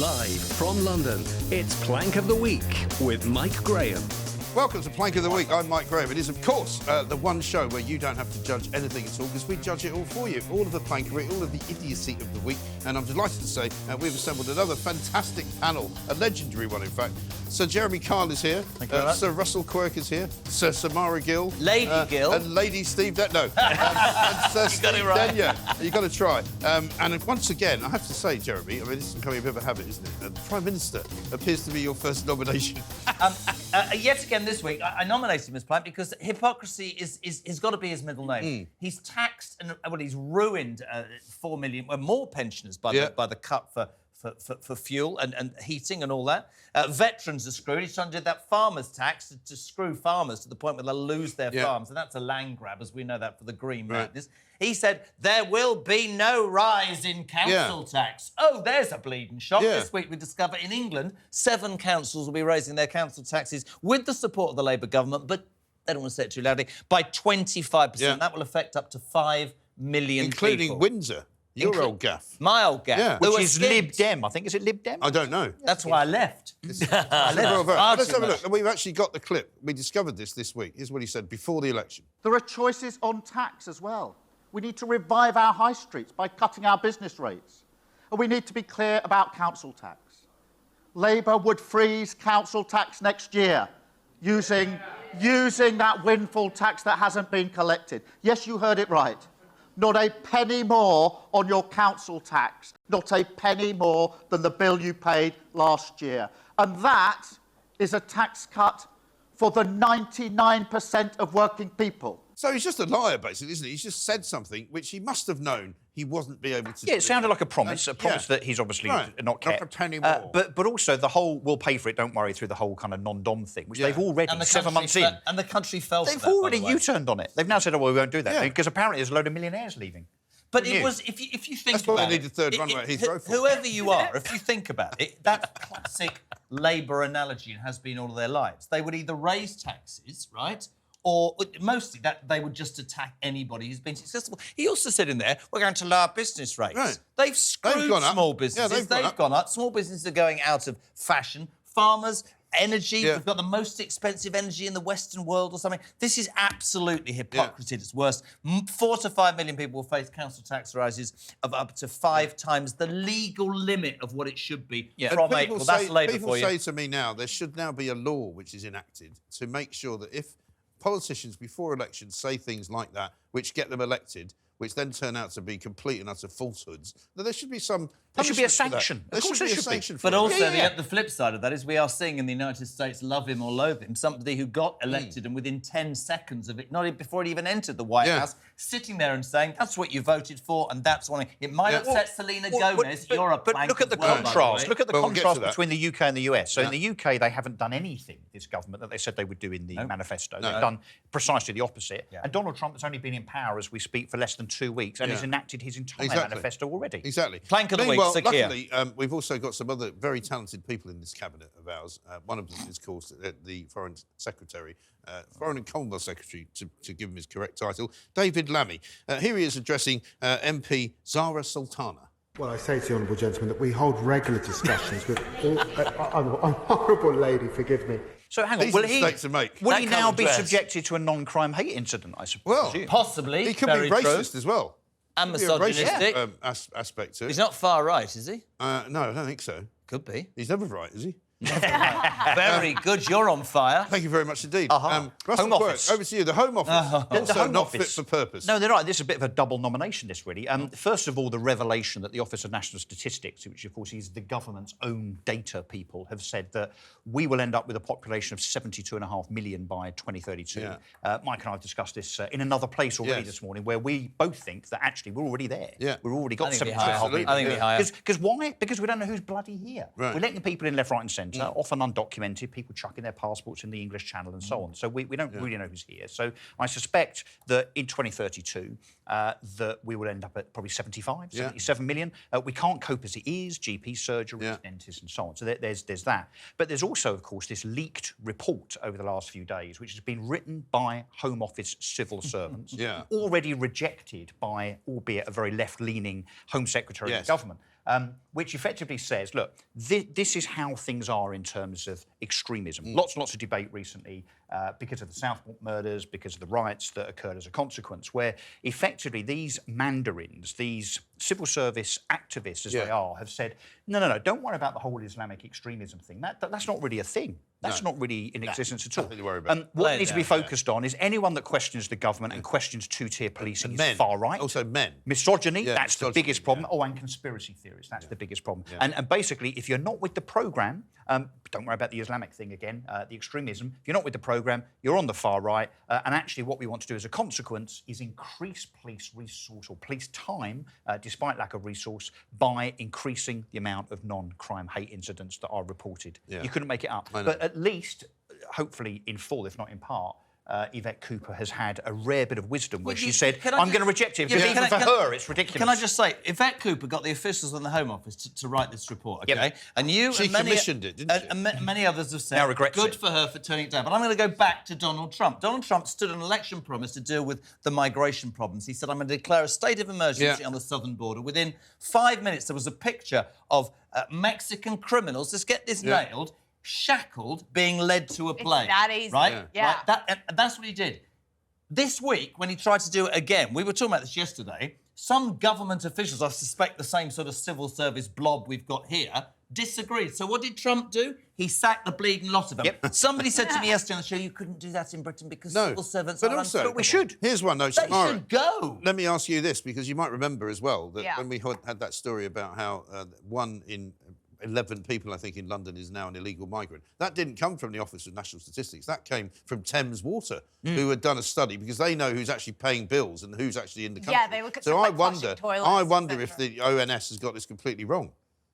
Live from London, it's Plank of the Week with Mike Graham. Welcome to Plank of the Week. I'm Mike Graham. It is, of course, the one show where you don't have to judge anything at all because we judge it all for you. All of the Plank of the Week, all of the idiocy of the week. And I'm delighted to say we've assembled another fantastic panel, a legendary one, in fact. Sir Jeremy Kyle is here. Thank you very much. Sir Russell Quirk is here. Sir Samara Gill. Lady Gill. And Lady Steve... No. And Sir Steve right. Denyer. You've got to try. And once again, I have to say, Jeremy, I mean, this is becoming a bit of a habit, isn't it? The Prime Minister appears to be your first nomination. Yet again this week, I nominated him as Plank because hypocrisy is got to be his middle name. He's taxed and he's ruined 4 million more pensioners by the cut for fuel and heating and all that. Veterans are screwed. He's trying to do that farmers tax to screw farmers to the point where they'll lose their farms, and that's a land grab, as we know that for the Green Madness. He said there will be no rise in council tax. Oh, there's a bleeding shock. This week we discover in England 7 councils will be raising their council taxes with the support of the Labour government, but they don't want to say it too loudly, by 25%. That will affect up to 5 million including people. Windsor. Your old gaff. My old gaff. Yeah. Which is Lib Dem, I think. Is it Lib Dem? I don't know. That's why I left. Let's have a look. We've actually got the clip. We discovered this week. Here's what he said before the election. There are choices on tax as well. We need to revive our high streets by cutting our business rates. And we need to be clear about council tax. Labour would freeze council tax next year using that windfall tax that hasn't been collected. Yes, you heard it right. Not a penny more on your council tax. Not a penny more than the bill you paid last year. And that is a tax cut for the 99% of working people. So he's just a liar, basically, isn't he? He's just said something which he must have known he wasn't be able to do. Yeah, it sounded like a promise that he's obviously not kept. Not a penny more. But also the whole we'll pay for it, don't worry, through the whole kind of non-dom thing, which they've already, 7 months in. And the country fell for They've that, already by the way. U-turned on it. They've now said, oh, well, we won't do that, because apparently there's a load of millionaires leaving. But it was, if you think That's why about they need the third runway at Heathrow for. Whoever you are, if you think about it, that's a classic Labour analogy and has been all of their lives. They would either raise taxes, right, or mostly that they would just attack anybody who's been successful. He also said in there, we're going to lower business rates. Right. They've screwed small businesses. Yeah, they've gone up. Small businesses are going out of fashion. Farmers, energy, we've got the most expensive energy in the Western world or something. This is absolutely hypocrisy at its worst. 4 to 5 million people will face council tax rises of up to 5 times the legal limit of what it should be from April. That's Labour for you. People say to me now, there should now be a law which is enacted to make sure that if politicians before elections say things like that, which get them elected, which then turn out to be complete and utter falsehoods, that there should be some... There should be a sanction. There should be a sanction for But it. also, the flip side of that is we are seeing in the United States, love him or loathe him, somebody who got elected and within 10 seconds of it, not even before it even entered the White House, sitting there and saying, that's what you voted for and that's what... It might upset Selena Gomez, you're a plank. But look at the contrast. Look at the contrast between the UK and the US. So in the UK, they haven't done anything, this government, that they said they would do in the manifesto. They've done precisely the opposite. And Donald Trump has only been in power, as we speak, for less than 2 weeks and has enacted his entire manifesto already. Exactly. Plank of the week, luckily, we've also got some other very talented people in this cabinet of ours. One of them is, of course, the Foreign Secretary, Foreign and Commonwealth Secretary, to give him his correct title, David Lammy. Here he is addressing MP Zara Sultana. Well, I say to the honourable gentleman that we hold regular discussions with all... honourable lady, forgive me. So hang on, These are mistakes to make. Will he now be subjected to a non-crime hate incident, I suppose? Well, possibly. He could be racist as well. And misogynistic. Aspect to it. He's not far right, is he? No, I don't think so. Could be. He's never right, is he? Very good. You're on fire. Thank you very much indeed. Home Russell Quirk, Office. over to you. The Home Office. Also the Home not Office. fit for purpose. No, they're right. This is a bit of a double nomination, this, really. First of all, the revelation that the Office of National Statistics, which, of course, is the government's own data people, have said that we will end up with a population of 72.5 million by 2032. Mike and I have discussed this in another place already this morning, where we both think that, actually, we're already there. We've already got 72.5 million. I think it'll be higher. Because why? Because we don't know who's bloody here. Right. We're letting people in left, right and centre, often undocumented, people chucking their passports in the English Channel and so on. So we don't really know who's here. So I suspect that in 2032 that we will end up at probably 77 million. We can't cope as it is, GP surgeries, dentists and so on. So there's that. But there's also, of course, this leaked report over the last few days, which has been written by Home Office civil servants, already rejected by, albeit a very left-leaning Home Secretary of the government. which effectively says, look, this is how things are in terms of extremism. Lots and lots of debate recently because of the Southwark murders, because of the riots that occurred as a consequence, where effectively these mandarins, these civil service activists as they are, have said, no, don't worry about the whole Islamic extremism thing. That's not really a thing. That's not really in existence at all. Nothing to worry about. What needs to be focused on is anyone that questions the government and questions two-tier policing is far right. Also men. Misogyny, that's the biggest problem. Oh, and conspiracy theories, that's the biggest problem. And basically, if you're not with the programme, don't worry about the Islamic thing again, the extremism. If you're not with the programme, you're on the far right. And actually what we want to do as a consequence is increase police resource or police time, despite lack of resource, by increasing the amount of non-crime hate incidents that are reported. You couldn't make it up. But at least, hopefully in full, if not in part, Yvette Cooper has had a rare bit of wisdom where she said, I'm going to reject it, because even for her, it's ridiculous. Can I just say, Yvette Cooper got the officials in the Home Office to write this report, OK? And she commissioned it, didn't she? And many others have said, now regrets good it. for her for turning it down. But I'm going to go back to Donald Trump. Donald Trump stood an election promise to deal with the migration problems. He said, I'm going to declare a state of emergency on the southern border. Within 5 minutes, there was a picture of Mexican criminals, let's get this nailed, shackled, being led to a plane. It's that easy. Right? Yeah. Right? That's what he did. This week, when he tried to do it again, we were talking about this yesterday, some government officials, I suspect the same sort of civil service blob we've got here, disagreed. So what did Trump do? He sacked the bleeding lot of them. Somebody said to me yesterday on the show, you couldn't do that in Britain because civil servants are also, unspeakable. we should. Here's one, though, They Samara. should go. Let me ask you this, because you might remember as well that when we had that story about how 1 in 11 people, I think, in London is now an illegal migrant. That didn't come from the Office of National Statistics. That came from Thames Water, who had done a study because they know who's actually paying bills and who's actually in the country. Yeah, they look at so stuff like I wonder if the ONS has got this completely wrong.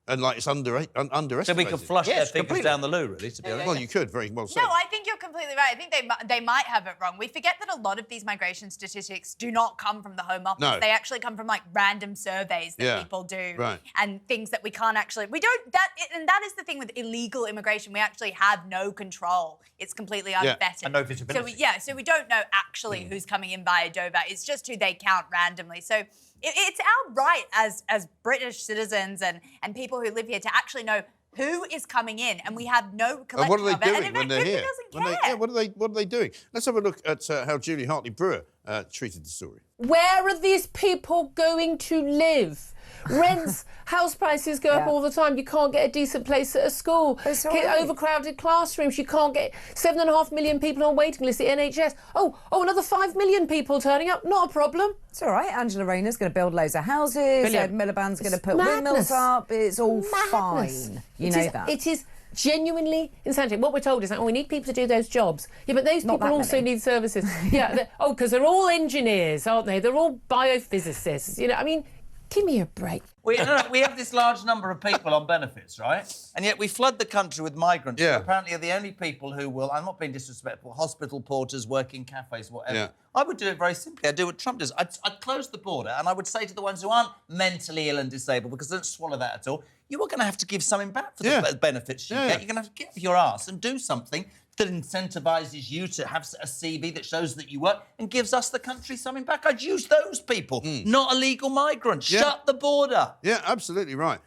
And, like, it's underestimated. So we could flush their fingers down the loo, really, to be honest. Well, you could, very well said. No, I think you're completely right. I think they might have it wrong. We forget that a lot of these migration statistics do not come from the Home Office. No. They actually come from, like, random surveys that people do. Right. And things that we can't actually... And that is the thing with illegal immigration. We actually have no control. It's completely unvetted. And no visibility. So we don't know actually who's coming in via Dover. It's just who they count randomly. So it's our right as British citizens and people who live here to actually know who is coming in, and we have no collection and what are of they it. doing And when they're here? Doesn't care. What are they doing? Let's have a look at how Julie Hartley-Brewer treated the story. Where are these people going to live? Rents, house prices go up all the time. You can't get a decent place at a school. Overcrowded classrooms. You can't get 7.5 million people on waiting list. The NHS. Oh, another 5 million people turning up. Not a problem. It's all right. Angela Rayner's going to build loads of houses. Miliband's going to put windmills up. It's all fine. You know that. It is genuinely insanity. What we're told is that we need people to do those jobs. Yeah, but those people also need services. Because they're all engineers, aren't they? They're all biophysicists. You know, I mean, give me a break. We have this large number of people on benefits, right? And yet we flood the country with migrants who apparently are the only people who will, I'm not being disrespectful, hospital porters, working cafes, whatever. Yeah. I would do it very simply. I'd do what Trump does. I'd close the border and I would say to the ones who aren't mentally ill and disabled, because they don't swallow that at all, you are going to have to give something back for the benefits you get. You're going to have to get off your arse and do something that incentivises you to have a CV that shows that you work and gives us, the country, something back. I'd use those people, not illegal migrants. Yeah. Shut the border. Yeah, absolutely right.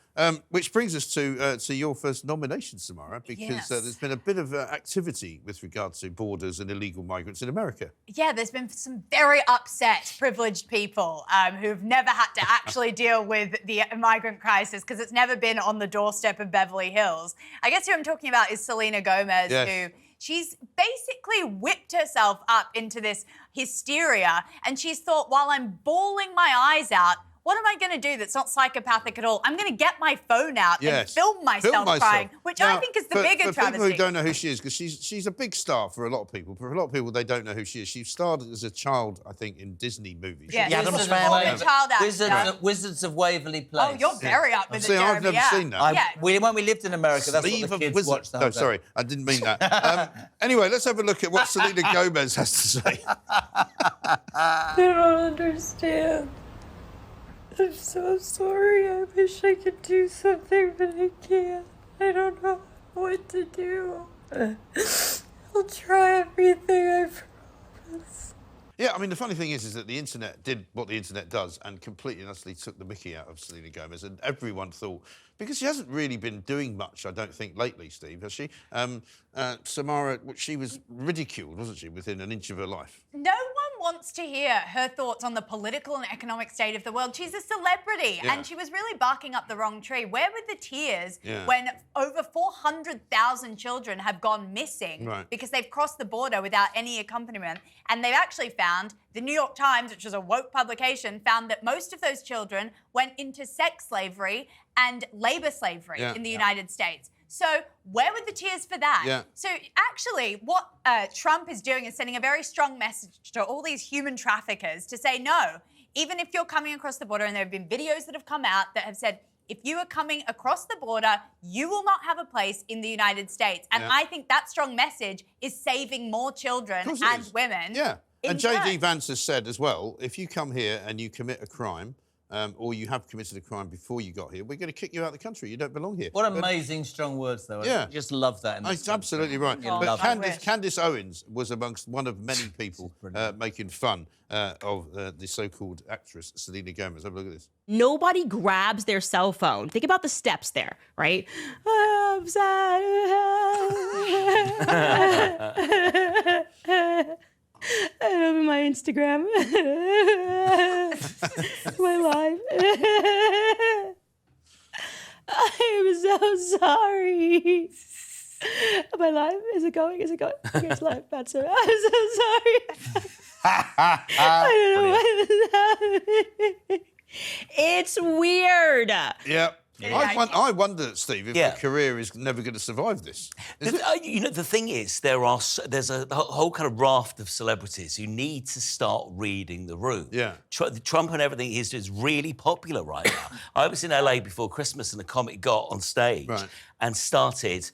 Which brings us to your first nomination, Samara, because there's been a bit of activity with regard to borders and illegal migrants in America. Yeah, there's been some very upset, privileged people who've never had to actually deal with the migrant crisis because it's never been on the doorstep of Beverly Hills. I guess who I'm talking about is Selena Gomez, who... She's basically whipped herself up into this hysteria, and she's thought, while I'm bawling my eyes out, what am I going to do that's not psychopathic at all? I'm going to get my phone out and film myself crying, which now, I think is the bigger travesty. For people who don't know who she is, because she's a big star for a lot of people. For a lot of people, they don't know who she is. She starred as a child, I think, in Disney movies. Yeah, Addams Family. Wizards of Waverly Place. Oh, you're very up with it, Jeremy. I've never seen that. When we lived in America, that's what the kids watched the whole day. Sorry, I didn't mean that. Anyway, let's have a look at what Selena Gomez has to say. I don't understand. I'm so sorry. I wish I could do something, but I can't. I don't know what to do. I'll try everything, I promise. Yeah, I mean, the funny thing is that the internet did what the internet does and completely and utterly took the mickey out of Selena Gomez, and everyone thought, because she hasn't really been doing much, I don't think, lately, Steve, has she? Samara, she was ridiculed, wasn't she, within an inch of her life? No one wants to hear her thoughts on the political and economic state of the world. She's a celebrity, and she was really barking up the wrong tree. Where were the tears when over 400,000 children have gone missing because they've crossed the border without any accompaniment? And they've actually found, the New York Times, which is a woke publication, found that most of those children went into sex slavery and labor slavery in the United States. So where were the tears for that? Yeah. So actually what Trump is doing is sending a very strong message to all these human traffickers to say, no, even if you're coming across the border, and there have been videos that have come out that have said, if you are coming across the border, you will not have a place in the United States. And I think that strong message is saving more children and women. Yeah. And J.D. Vance has said as well, if you come here and you commit a crime, or you have committed a crime before you got here, we're going to kick you out of the country. You don't belong here. What amazing strong words, though. Yeah. I just love that. It's absolutely right. But Candace Owens was amongst one of many people making fun of the so-called actress Selena Gomez. Have a look at this. Nobody grabs their cell phone. Think about the steps there, right? I'm sad. I open my Instagram, my life. I'm so sorry. My life, is it going? Is it going? Here's life, that's it. I'm so sorry. I don't know why this is happening. It's weird. Yeah. I wonder, Steve, if her career is never going to survive this. You know, the thing is, there's a whole kind of raft of celebrities who need to start reading the room. Yeah. Trump and everything is really popular right now. I was in LA before Christmas, and the comic got on stage and started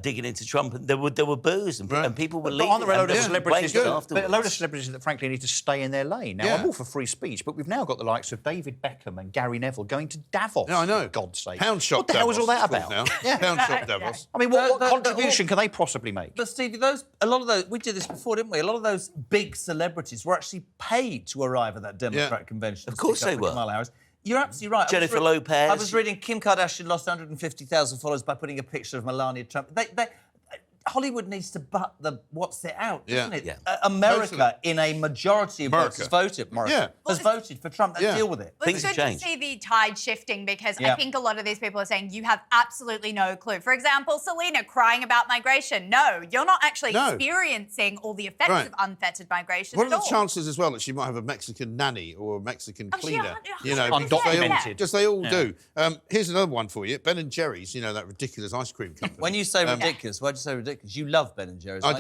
digging into Trump, and there were boos, and people were leaving. But aren't there a load of celebrities afterwards? But a load of celebrities that frankly need to stay in their lane? Now, I'm all for free speech, but we've now got the likes of David Beckham and Gary Neville going to Davos. Yeah, I know. For God's sake. Pound shop What the hell was all that about? Now. Pound shop Davos. I mean, what contribution can they possibly make? But Stevie, a lot of those, we did this before, didn't we? A lot of those big celebrities were actually paid to arrive at that Democratic convention. Of course they were. You're absolutely right. Jennifer Lopez. I was reading Kim Kardashian lost 150,000 followers by putting a picture of Melania Trump. Hollywood needs to butt the what's it out, doesn't it? Yeah. America, in a majority of votes, has voted for Trump. Let's deal with it. Well, it's good to see the tide shifting, because I think a lot of these people are saying you have absolutely no clue. For example, Selena crying about migration. No, you're not actually experiencing all the effects of unfettered migration. What are the chances as well that she might have a Mexican nanny or a Mexican cleaner? You know, undocumented. Because they all do. Here's another one for you. Ben & Jerry's, you know, that ridiculous ice cream company. When you say ridiculous, why do you say ridiculous? You love Ben & Jerry's. I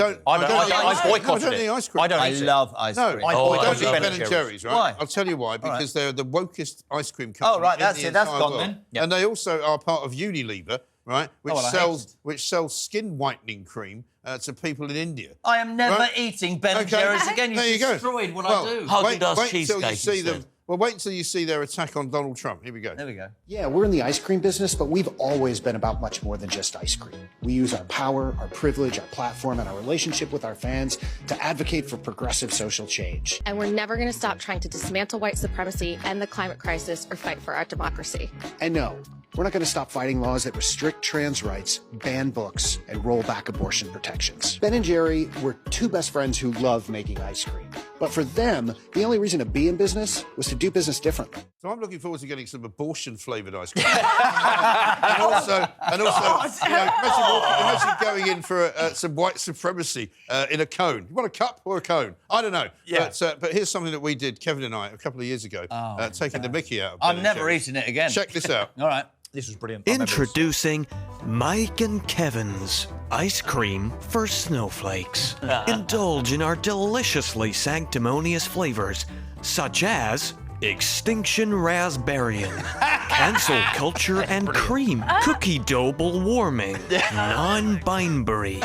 boycotted it. Ice cream. I don't eat love ice cream. No, I don't eat Ben & Jerry's, right? Why? I'll tell you why. Because they're the wokest ice cream company. Oh, right, that's in the it. That's entire gone world. then. Yep. And they also are part of Unilever, right? Which sells skin whitening cream to people in India. I am never eating Ben & Jerry's again. There you go. Destroyed what I do. Haagen-Dazs cheesecake till you see instead. them. Well, wait until you see their attack on Donald Trump. Here we go. There we go. Yeah, we're in the ice cream business, but we've always been about much more than just ice cream. We use our power, our privilege, our platform, and our relationship with our fans to advocate for progressive social change. And we're never going to stop trying to dismantle white supremacy, end the climate crisis, or fight for our democracy. And no, we're not going to stop fighting laws that restrict trans rights, ban books, and roll back abortion protections. Ben & Jerry were two best friends who love making ice cream. But for them, the only reason to be in business was to do business differently. So I'm looking forward to getting some abortion-flavoured ice cream. and also, you know, imagine going in for some white supremacy in a cone. You want a cup or a cone? I don't know. Yeah. But here's something that we did, Kevin and I, a couple of years ago, taking the mickey out of I'm Ben & never Jerry's. eating it again. Check this out. All right. This was brilliant. Introducing Mike and Kevin's ice cream for snowflakes. Indulge in our deliciously sanctimonious flavors, such as Extinction Raspberryan, Cancel Culture and Cream, Cookie Double Warming, Non-Bindery,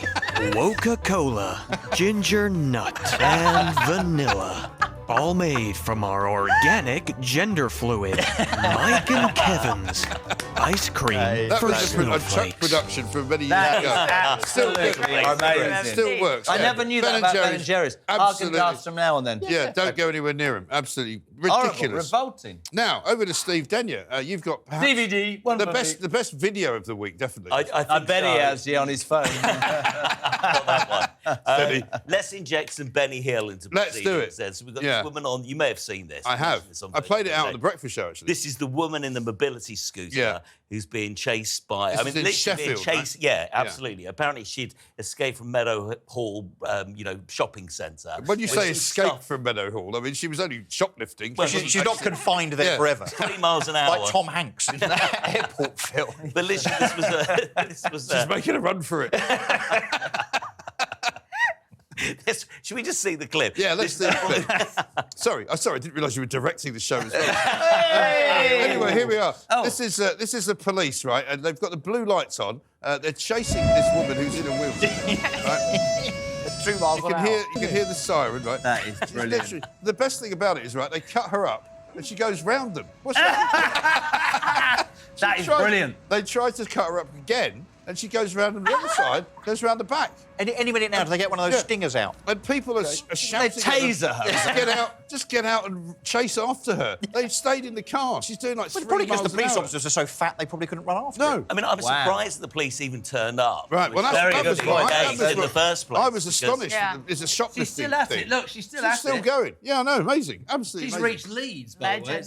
Woca-Cola, Ginger Nut, and Vanilla. All made from our organic gender fluid, Mike and Kevin's ice cream That for was a Chuck snowflakes. production from many years That ago. is absolutely amazing. Still works. I yeah. never knew that about Ben and Jerry's. Absolutely. Haagen-Dazs from now and then. Yeah, don't go anywhere near him. Absolutely Horrible, ridiculous. revolting. Now, over to Steve Denyer. You've got perhaps DVD, one the movie. best video of the week, definitely. I bet he has, on his phone. Let's inject some Benny Hill into Let's do it. So we've got Yeah. this woman on. You may have seen this. I have. I played it out on the breakfast show, actually. This is the woman in the mobility scooter who's being chased by. This is in literally Sheffield, being chased. right? Yeah, absolutely. Apparently, she'd escaped from Meadow Hall, shopping centre. When you say escape from Meadow Hall, I mean, she was only shoplifting. Well, she's not confined there forever. 20 miles an hour. Like Tom Hanks in that airport film. But literally, this was She's making a run for it. Should we just see the clip? Yeah, let's do it. Sorry, I didn't realise you were directing the show as well. Anyway, here we are. Oh. This is the police, right? And they've got the blue lights on. They're chasing this woman who's in a wheelchair. Right? 2 miles You can hear the siren, right? That is brilliant. Literally, the best thing about it is, right, they cut her up and she goes round them. What's that? That is brilliant. They tried to cut her up again, and she goes round on the other side, goes round the back. Any minute now, do they get one of those stingers out? And people are shouting. They taser her. Just get out and chase after her. They've stayed in the car. She's doing like 3 Probably because miles the police an hour. officers are so fat they probably couldn't run after her. No. I mean, I'm surprised that the police even turned up. Right, well, that was right. right. In the first place. I was astonished. Yeah. It's a shoplifting She's still at thing. it. Look, she's still at it. She's still going. Yeah, I know, amazing. Absolutely She's amazing. reached Leeds, by the way.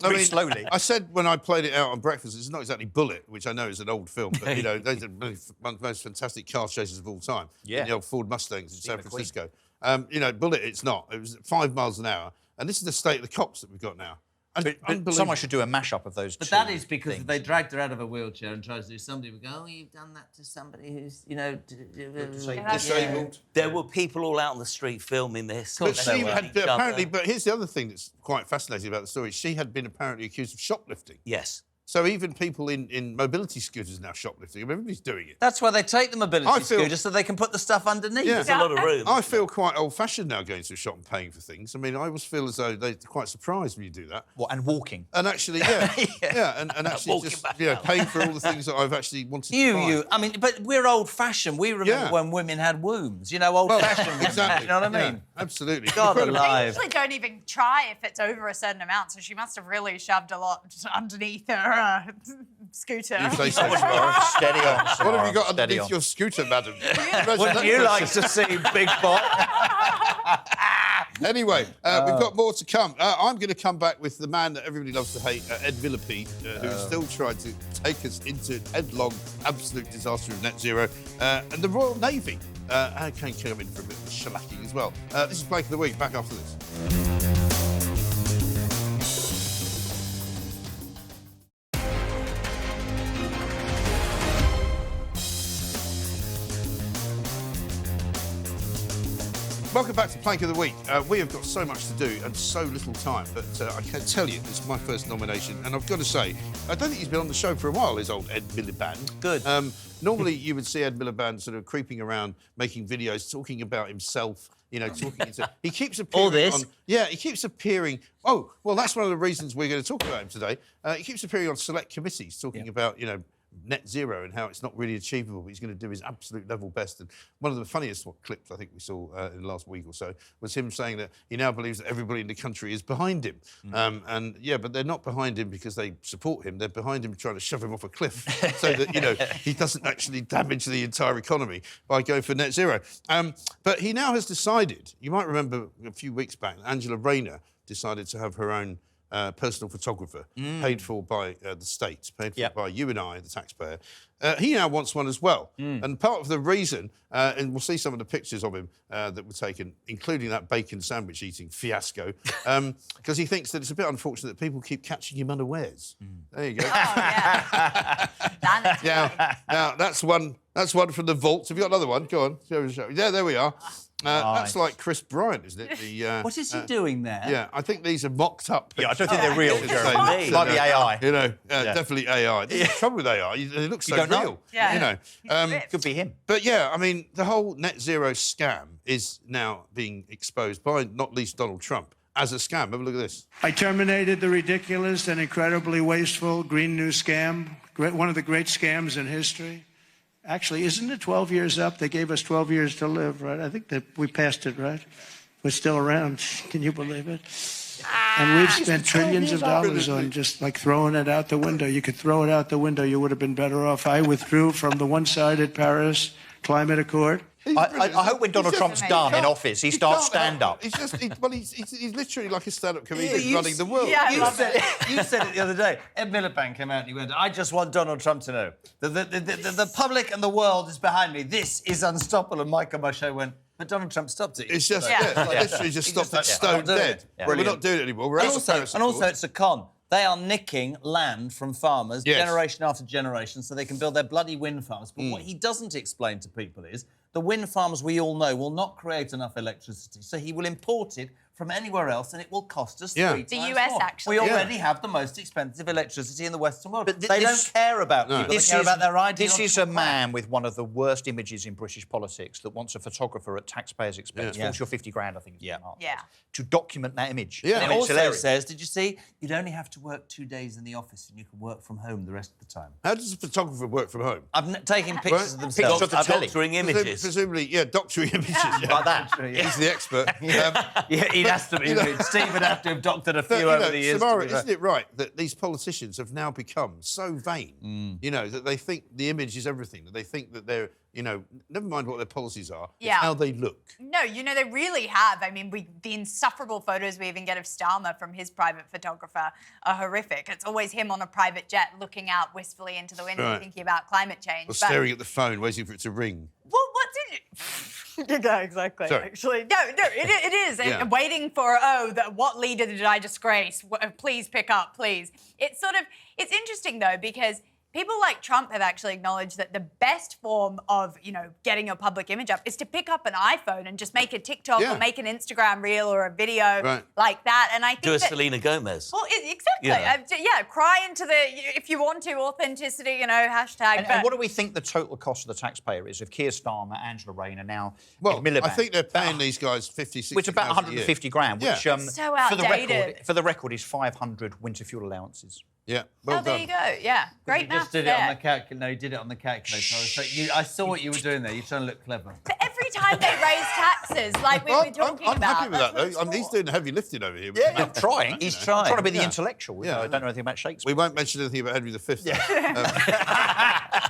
Very slowly. I said when I played it out on breakfast, it's not exactly Bullet, which I know is an old film, but, those are one of the most fantastic car chases of all time. Yeah. In the old Ford Mustangs in San Francisco. Bullet, it's not. It was 5 miles an hour. And this is the state of the cops that we've got now. But someone should do a mashup of those But two that is because things. they dragged her out of a wheelchair and tried to do somebody would go, oh, you've done that to somebody who's, disabled. There were people all out on the street filming this. But she had apparently, but here's the other thing that's quite fascinating about the story. She had been apparently accused of shoplifting. Yes. So even people in mobility scooters now shoplifting. I mean, everybody's doing it. That's why they take the mobility scooter so they can put the stuff underneath. Yeah. There's a lot of room. I feel quite old-fashioned now going to a shop and paying for things. I mean, I always feel as though they're quite surprised when you do that. What, and walking? And actually, and actually just paying for all the things that I've actually wanted to buy. I mean, but we're old-fashioned. We remember when women had wombs. Old-fashioned women. Exactly. You know what I mean? Yeah, absolutely. God Incredible. They alive. usually don't even try if it's over a certain amount, so she must have really shoved a lot underneath her scooter. You say so, Samara. Steady on, Samara. What have you got Steady underneath on. your scooter, madam? Wouldn't you like to see Big Bot? Anyway, we've got more to come. I'm going to come back with the man that everybody loves to hate, Ed Miliband, who's still trying to take us into headlong, absolute disaster of net zero, and the Royal Navy. I can come in for a bit of shellacking as well. This is Plank of the Week. Back after this. Welcome back to Plank of the Week. We have got so much to do and so little time, but I can tell you it's my first nomination, and I've got to say, I don't think he's been on the show for a while, is old Ed Miliband. Good. Normally you would see Ed Miliband sort of creeping around, making videos, talking about himself, talking into... He keeps appearing All this? on... Yeah, he keeps appearing... Oh, well, that's one of the reasons we're going to talk about him today. He keeps appearing on select committees, talking about, net zero and how it's not really achievable, but he's going to do his absolute level best. And one of the funniest clips I think we saw in the last week or so was him saying that he now believes that everybody in the country is behind him. But they're not behind him because they support him. They're behind him trying to shove him off a cliff so that, he doesn't actually damage the entire economy by going for net zero. But he now has decided, you might remember a few weeks back, Angela Rayner decided to have her own personal photographer, paid for by the state, paid for by you and I, the taxpayer. He now wants one as well. And part of the reason, and we'll see some of the pictures of him that were taken, including that bacon sandwich eating fiasco, because he thinks that it's a bit unfortunate that people keep catching him unawares. There you go. Now, that's one from the vault. Have you got another one? Go on. Yeah, there we are. That's like Chris Bryant, isn't it? What is he doing there? Yeah, I think these are mocked up. Yeah, I don't think they're real. Might be AI. Definitely AI. This is the trouble with AI. It looks so don't real. know. Yeah. Could be him. But yeah, I mean, the whole net zero scam is now being exposed by not least Donald Trump as a scam. Have a look at this. I terminated the ridiculous and incredibly wasteful Green New Scam, one of the great scams in history. Actually, isn't it 12 years up? They gave us 12 years to live, right? I think that we passed it, right? We're still around. Can you believe it? And we've spent trillions of dollars on just like throwing it out the window. You could throw it out the window. You would have been better off. I withdrew from the one-sided Paris Climate Accord. I hope when Donald Trump's done in office, he starts stand-up. He's literally like a stand-up comedian running the world. Yeah, you said it the other day. Ed Miliband came out and he went, I just want Donald Trump to know that the public and the world is behind me. This is unstoppable. And Michael Moshe went, but Donald Trump stopped it. It's just, literally just stopped it stone dead. We're not doing it anymore. We're out of Paris. And also, it's a con. They are nicking land from farmers generation after generation so they can build their bloody wind farms. But what he doesn't explain to people is the wind farms we all know will not create enough electricity. So he will import it from anywhere else and it will cost us 3 times the US, more. actually. We already have the most expensive electricity in the Western world. But they don't care about people. They care about their ideas. This is a man with one of the worst images in British politics that wants a photographer at taxpayers' expense, 40 or 50 grand, I think. To document that image. And it also says, did you see, you'd only have to work 2 days in the office and you can work from home the rest of the time. How does a photographer work from home? I've taken pictures of themselves. Pictures of the telly. Doctoring images. Presumably, doctoring images. Like that. He's the expert. He'd have to be. Steve would have to have doctored a few over the years. Samara, isn't it right that these politicians have now become so vain, that they think the image is everything, that they think that they're, never mind what their policies are, it's how they look. No, they really have. I mean, the insufferable photos we even get of Starmer from his private photographer are horrific. It's always him on a private jet looking out wistfully into the window thinking about climate change. Or staring at the phone, waiting for it to ring. Well, what did you... Yeah, exactly. Sorry. Actually, no, it is. And waiting for, what leader did I disgrace? Please pick up, please. It's interesting, though, because people like Trump have actually acknowledged that the best form of, getting your public image up is to pick up an iPhone and just make a TikTok or make an Instagram reel or a video like that. And I think do a Selena Gomez. Well, exactly. Cry into if you want to, authenticity, hashtag. And what do we think the total cost of the taxpayer is if Keir Starmer, Angela Rayner, now Miliband? I think they're paying these guys 50, 60 Which is about 150 grand, which so outdated. For the record is 500 winter fuel allowances. Yeah, well done. There you go. Yeah, great maths did it on the calculator. No, he did it on the calculator. I saw what you were doing there. You're trying to look clever. But every time they raise taxes, like we were talking I'm about. happy with that, though. He's doing the heavy lifting over here. I'm trying. He's trying to be the intellectual. I don't know anything about Shakespeare. We won't mention anything about Henry V.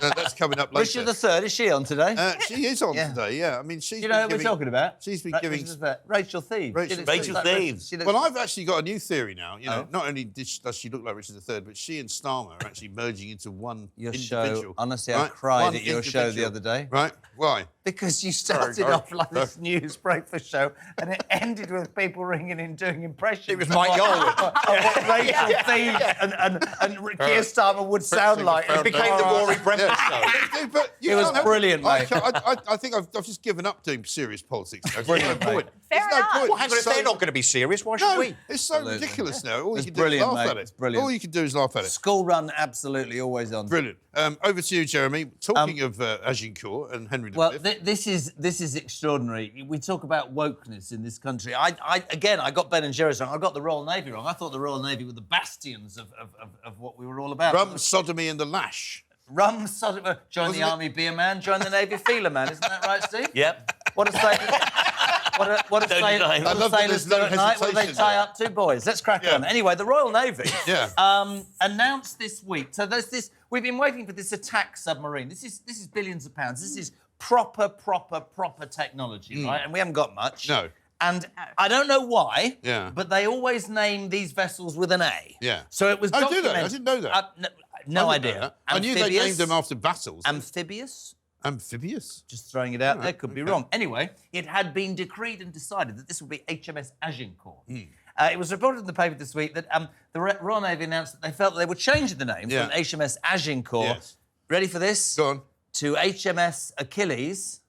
That's coming up later. Richard III, is she on today? She is on today, yeah. I mean, she's you know what we're talking about? She's been giving... Rachel Thieves. Rachel Thieves. Well, I've actually got a new theory now. Not only does she look like Richard III, but she and Starmer are actually merging into one individual. Show, honestly, I cried at your show the other day. Right? Why? Because you started off like this news breakfast show and it ended with people ringing in doing impressions. It was Mike Yarwood. Of what Rachel Thieves and Keir Starmer would sound like. It became the Rory Bremner show. But it was brilliant, mate. I think I've just given up doing serious politics now. Brilliant, no point. Fair enough. No point. Well, hang on, if they're not going to be serious, why should we? It's so ridiculous now. All you can do is brilliant, laugh mate. at it. It's brilliant. All you can do is laugh at it. School run, absolutely, always on. Brilliant. Over to you, Jeremy. Talking of Agincourt and Henry V. Well, this is extraordinary. We talk about wokeness in this country. I got Ben and Jerry's wrong. I got the Royal Navy wrong. I thought the Royal Navy were the bastions of what we were all about. Rum, sodomy and the lash. Rum, sodomy... Join the army, be a man. Join the Navy, feel a man. Isn't that right, Steve? Yep. What a sailor... What do sailors do at night? What do they tie up to? Boys, let's crack on. Anyway, the Royal Navy announced this week. So there's this... We've been waiting for this attack submarine. This is billions of pounds. This is proper technology, right? And we haven't got much. No. And I don't know why, but they always name these vessels with an A. Yeah. So it was documented... do they? I didn't know that. No idea. I knew they named them after battles. Amphibious? Amphibious? Just throwing it out there, could be wrong. Anyway, it had been decreed and decided that this would be HMS Agincourt. It was reported in the paper this week that the Royal Navy announced that they felt that they were changing the name from HMS Agincourt. Ready for this? Go on. To HMS Achilles,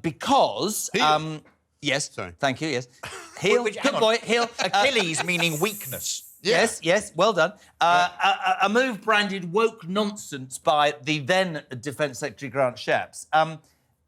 because... yes. Sorry. Thank you, yes. Heel, good boy, heel. Achilles meaning weakness. Yes, well done. A move branded woke nonsense by the then Defence Secretary Grant Shapps.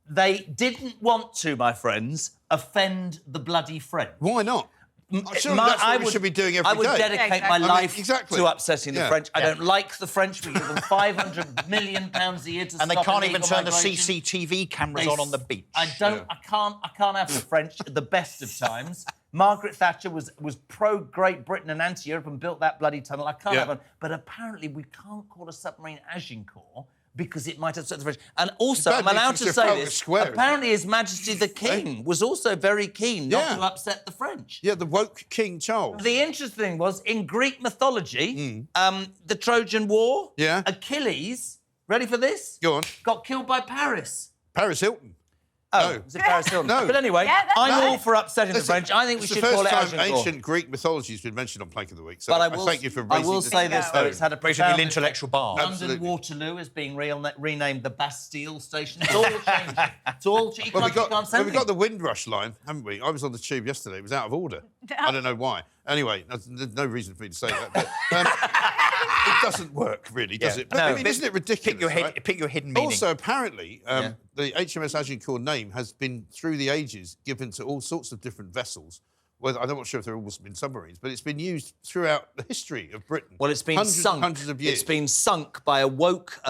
They didn't want to, my friends, offend the bloody French. Why not? Surely that's what we should be doing every day. I would dedicate my life to upsetting the French. I don't like the French. We give them £500 million a year to stop and they can't even turn migration. the CCTV cameras on the beach. I can't have the French at the best of times. Margaret Thatcher was pro-Great Britain and anti-Europe and built that bloody tunnel. I can't have one. But apparently we can't call a submarine Agincourt because it might upset the French. And also, I'm allowed to say this, apparently His Majesty the King was also very keen not to upset the French. Yeah, the woke King Charles. The interesting thing was, in Greek mythology, the Trojan War, Achilles, ready for this? Go on. Got killed by Paris. Paris Hilton. Oh, no. is it Paris Hilton? No. But anyway, I'm all for upsetting the French. I think we should call it Agincourt. It's the first time ancient Greek mythology has been mentioned on Plank of the Week, so but I thank you for raising I will say this, though, it's had a profound intellectual bar. London Waterloo is being renamed the Bastille Station. It's all changing. It's all changing. Well, we've got the Windrush line, haven't we? I was on the tube yesterday. It was out of order. I don't know why. Anyway, there's no reason for me to say that. But, it doesn't work, really, does it? But, I mean, isn't it ridiculous? Pick your hidden meaning. Also, apparently, the HMS Agincourt name has been, through the ages, given to all sorts of different vessels. Well, I'm not sure if they're all been submarines, but it's been used throughout the history of Britain. Well, it's been sunk. Hundreds of years. It's been sunk by a woke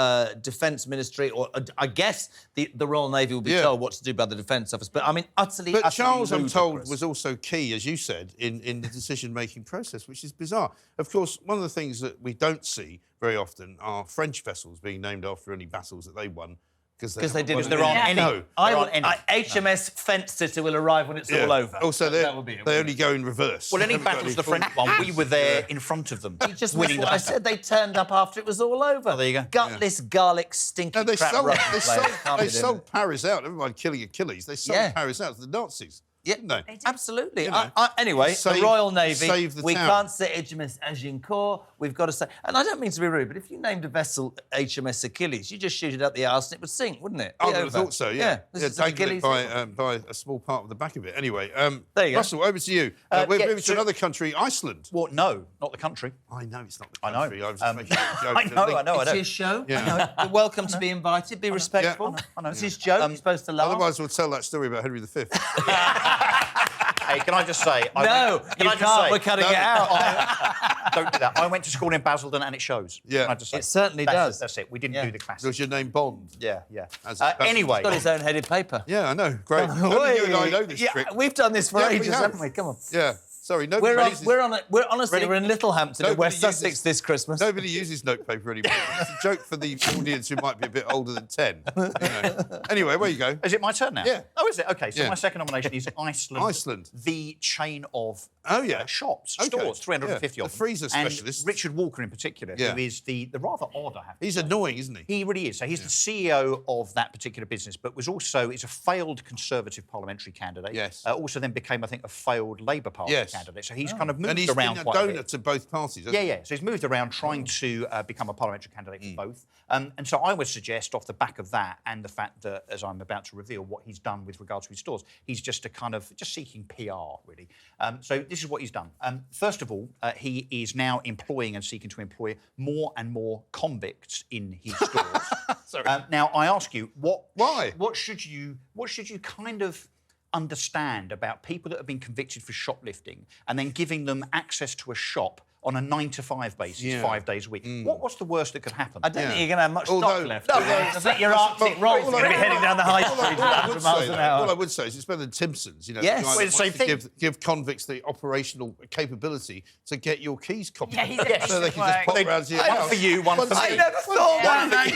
defence ministry, or I guess the Royal Navy will be told what to do by the Defence Office. But I mean, utterly. But Charles, ludicrous. I'm told, was also key, as you said, in the decision-making process, which is bizarre. Of course, one of the things that we don't see very often are French vessels being named after any battles that they won. Because they didn't. There aren't any. No. HMS Fence Sitter will arrive when it's all over. Also, they only go in reverse. Well, any battles the French won, we were there in front of them. Just winning what I said. They turned up after it was all over. Oh, there you go. Gutless, garlic, stinky crap rugby players. They sold Paris out. Never mind killing Achilles. They sold Paris out to the Nazis. Yeah, didn't they? Absolutely. You know, anyway, the Royal Navy, we town. can't say HMS Agincourt. We've got to say, and I don't mean to be rude, but if you named a vessel HMS Achilles, you just shoot it up the arse and it would sink, wouldn't it? I would have thought so, yeah. Achilles by a small part of the back of it. Anyway, there you go. Russell, over to you. We're moving to another country, Iceland. Well, no, not the country. I know it's not the country. I was just making a joke. I know. It's his show. Yeah. You're welcome to be invited. Be respectful. I know. It's his joke. You're supposed to laugh. Otherwise, we'll tell that story about Henry V. Hey, can I just say... We're cutting it out. Don't do that. I went to school in Basildon and it shows. Yeah. Can I just say? It certainly does. That's it. We didn't do the classics. Was your name Bond? Yeah. He's Anyway... got his own headed paper. Yeah, I know. Great. Only you and I know this trick. We've done this for ages, haven't we? Come on. Yeah. Sorry, we're in Littlehampton in West Sussex this Christmas. Nobody uses notepaper anymore. It's a joke for the audience who might be a bit older than 10. You know. Anyway, where you go? Is it my turn now? Yeah. Oh, is it? OK, so my second nomination is Iceland. Iceland. The chain of shops, Okay. stores, 350 of them. The freezer specialist. And Richard Walker in particular, who is the rather odd, I have to He's say. annoying, isn't he? He really is. So he's the CEO of that particular business, but is a failed Conservative parliamentary candidate. Yes. Also then became, I think, a failed Labour Party candidate. So he's kind of moved and he's around been a quite a donor bit. to both parties, hasn't Yeah. So he's moved around trying to become a parliamentary candidate for both. And so I would suggest off the back of that and the fact that, as I'm about to reveal, what he's done with regard to his stores, he's just seeking PR, really. So this is what he's done. First of all, he is now employing and seeking to employ more and more convicts in his stores. Sorry. Now, I ask you, why? What should you kind of understand about people that have been convicted for shoplifting and then giving them access to a shop on a 9-to-5 basis, 5 days a week? What's the worst that could happen? I don't think you're going to have much stock left. I think your Arctic Roll's going to be heading down the high street at 100 miles an hour. All I would say is it's better than Timpson's. You know, yes. Well, it's the give convics the operational capability to get your keys copied. So they can just pop round to your house. One for you, one for me. I never thought that.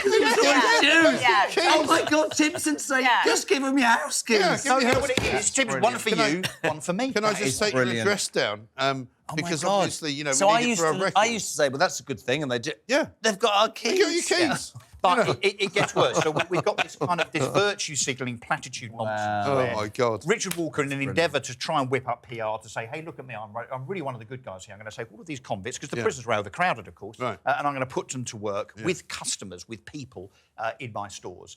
Oh my God, Timpson's saying, just give them your house keys. One for you, one for me. Can I just take your address down? Because obviously, you know, we need it for our record. I used to say, well, that's a good thing, and they do. Yeah. They've got our keys. They got your keys. But it gets worse. So we've got this virtue signalling platitude nonsense. Oh my God! Richard Walker, in an endeavour to try and whip up PR, to say, "Hey, look at me, I'm really one of the good guys here. I'm going to take all of these convicts because the prisons were overcrowded, of course, and I'm going to put them to work with customers, with people in my stores."